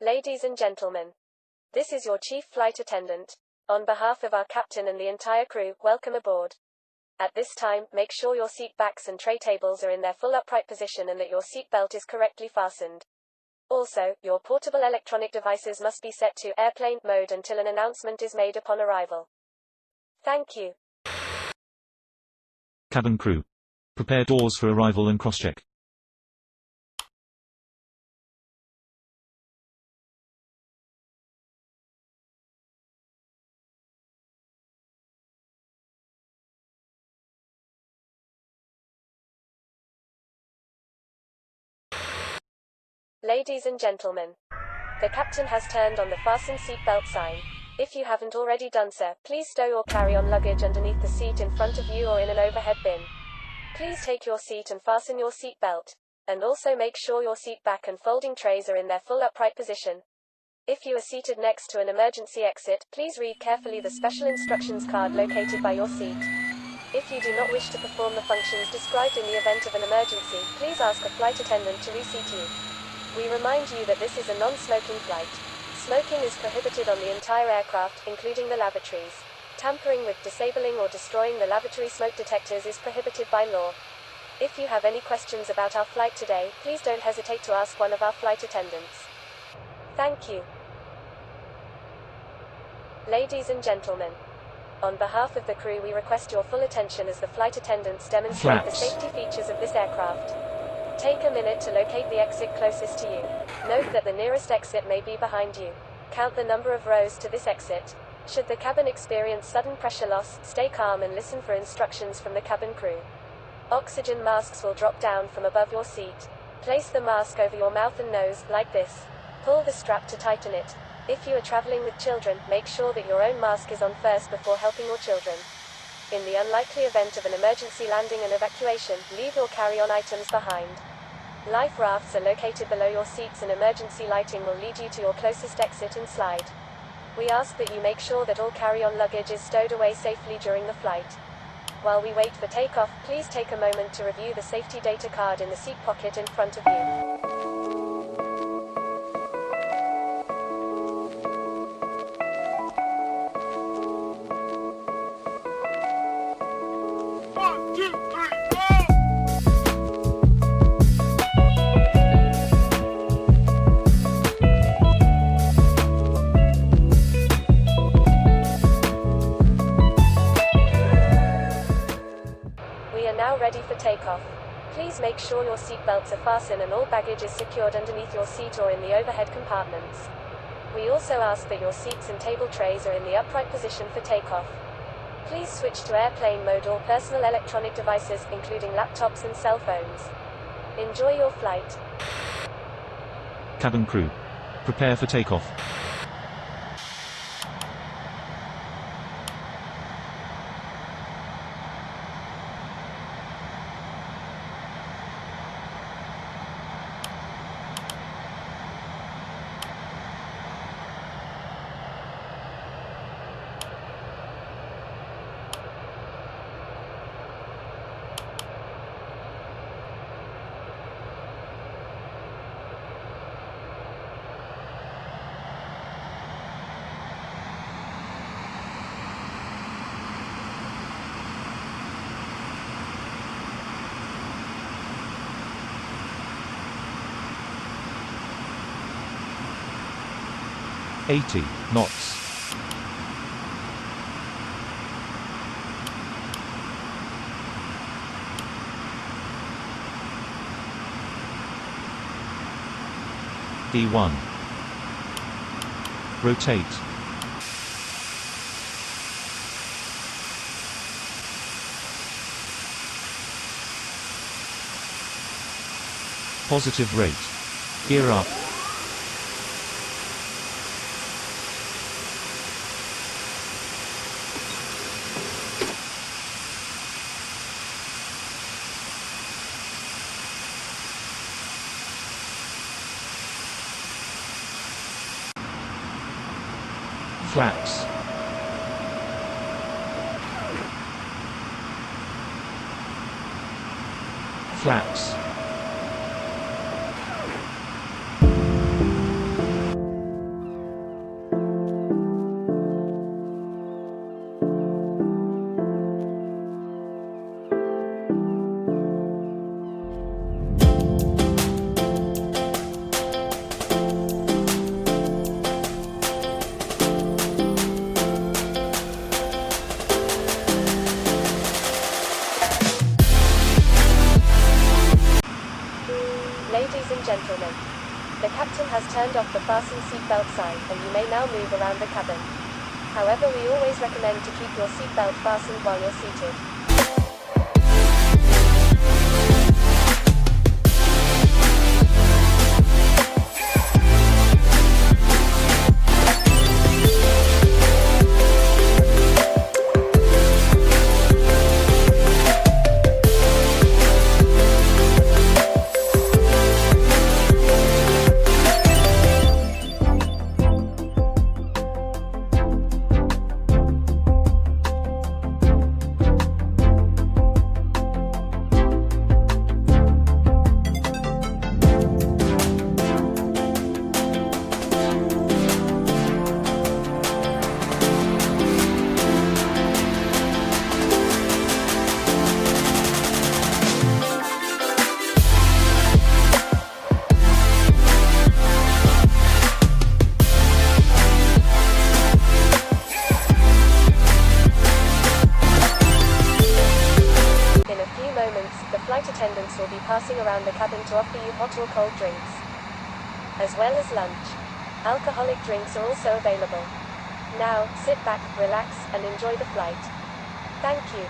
Ladies and gentlemen, this is your chief flight attendant. On behalf of our captain and the entire crew, welcome aboard. At this time, make sure your seat backs and tray tables are in their full upright position and that your seat belt is correctly fastened. Also, your portable electronic devices must be set to airplane mode until an announcement is made upon arrival. Thank you. Cabin crew. Prepare doors for arrival and cross-check. Ladies and gentlemen, the captain has turned on the fasten seatbelt sign. If you haven't already done so, please stow your carry-on luggage underneath the seat in front of you or in an overhead bin. Please take your seat and fasten your seat belt, and also make sure your seat back and folding trays are in their full upright position. If you are seated next to an emergency exit, please read carefully the special instructions card located by your seat. If you do not wish to perform the functions described in the event of an emergency, please ask a flight attendant to reseat you. We remind you that this is a non-smoking flight. Smoking is prohibited on the entire aircraft, including the lavatories. Tampering with, disabling or destroying the lavatory smoke detectors is prohibited by law. If you have any questions about our flight today, please don't hesitate to ask one of our flight attendants. Thank you. Ladies and gentlemen, on behalf of the crew we request your full attention as the flight attendants demonstrate the safety features of this aircraft. Take a minute to locate the exit closest to you. Note that the nearest exit may be behind you. Count the number of rows to this exit. Should the cabin experience sudden pressure loss, stay calm and listen for instructions from the cabin crew. Oxygen masks will drop down from above your seat. Place the mask over your mouth and nose, like this. Pull the strap to tighten it. If you are traveling with children, make sure that your own mask is on first before helping your children. In the unlikely event of an emergency landing and evacuation, leave your carry-on items behind. Life rafts are located below your seats and emergency lighting will lead you to your closest exit and slide. We ask that you make sure that all carry-on luggage is stowed away safely during the flight. While we wait for takeoff, please take a moment to review the safety data card in the seat pocket in front of you. Ready for takeoff. Please make sure your seatbelts are fastened and all baggage is secured underneath your seat or in the overhead compartments. We also ask that your seats and table trays are in the upright position for takeoff. Please switch to airplane mode all personal electronic devices, including laptops and cell phones. Enjoy your flight. Cabin crew. Prepare for takeoff. $80 knots. D1. Rotate. Positive rate. Gear up. Flaps. Flaps. turned off the fasten seatbelt sign, and you may now move around the cabin. However, we always recommend to keep your seatbelt fastened while you're seated. Flight attendants will be passing around the cabin to offer you hot or cold drinks, as well as lunch. Alcoholic drinks are also available. Now, sit back, relax, and enjoy the flight. Thank you.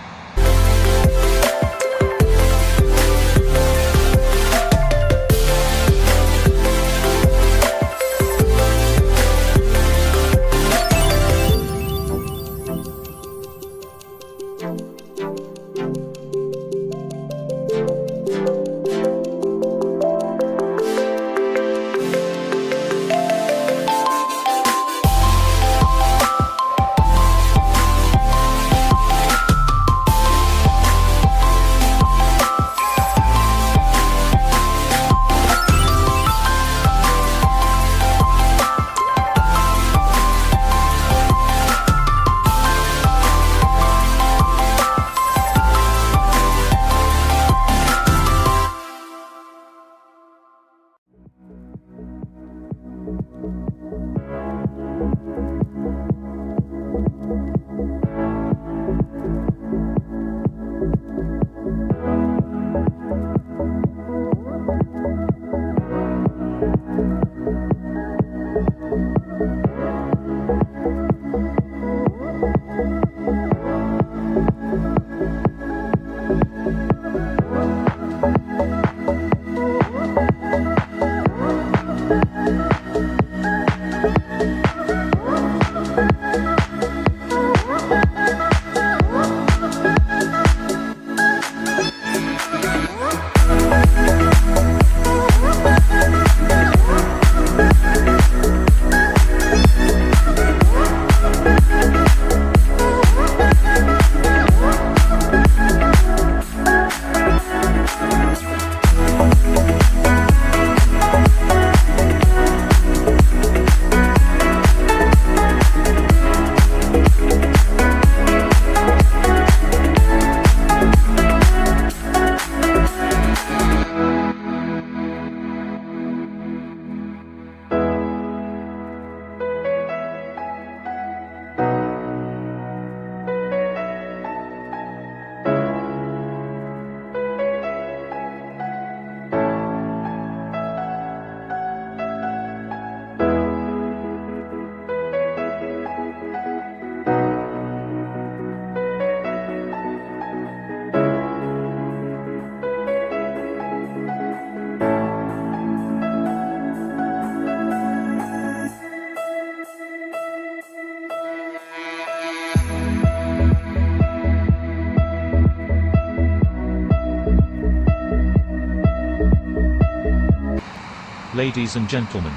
Ladies and gentlemen,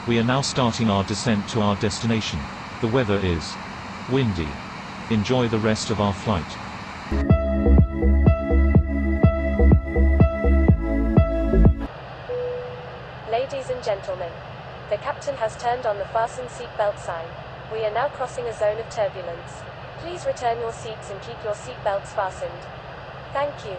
we are now starting our descent to our destination. The weather is windy. Enjoy the rest of our flight. Ladies and gentlemen, the captain has turned on the fasten seatbelt sign. We are now crossing a zone of turbulence. Please return your seats and keep your seatbelts fastened. Thank you.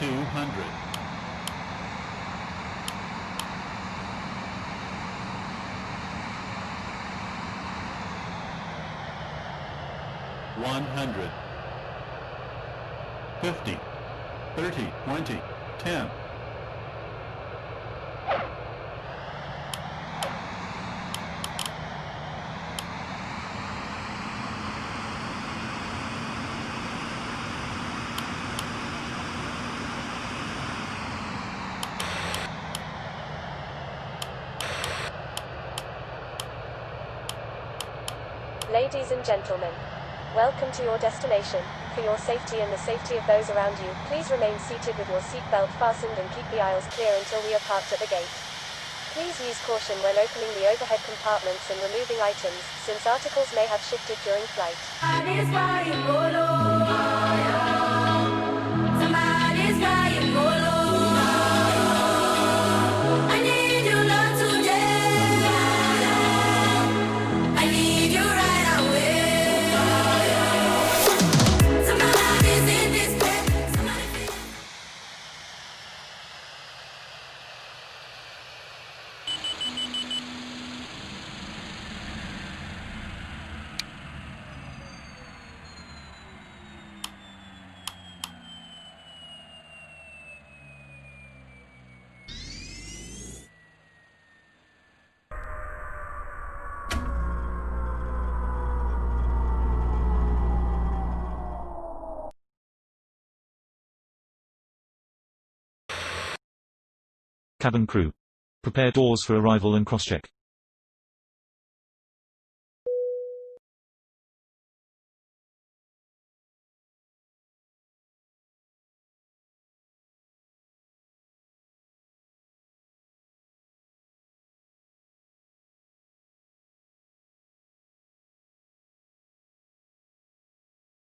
200. 100. 50. 30. 20. 10. Ladies and gentlemen, welcome to your destination. For your safety and the safety of those around you, please remain seated with your seatbelt fastened and keep the aisles clear until we are parked at the gate. Please use caution when opening the overhead compartments and removing items, since articles may have shifted during flight. Cabin crew. Prepare doors for arrival and cross-check.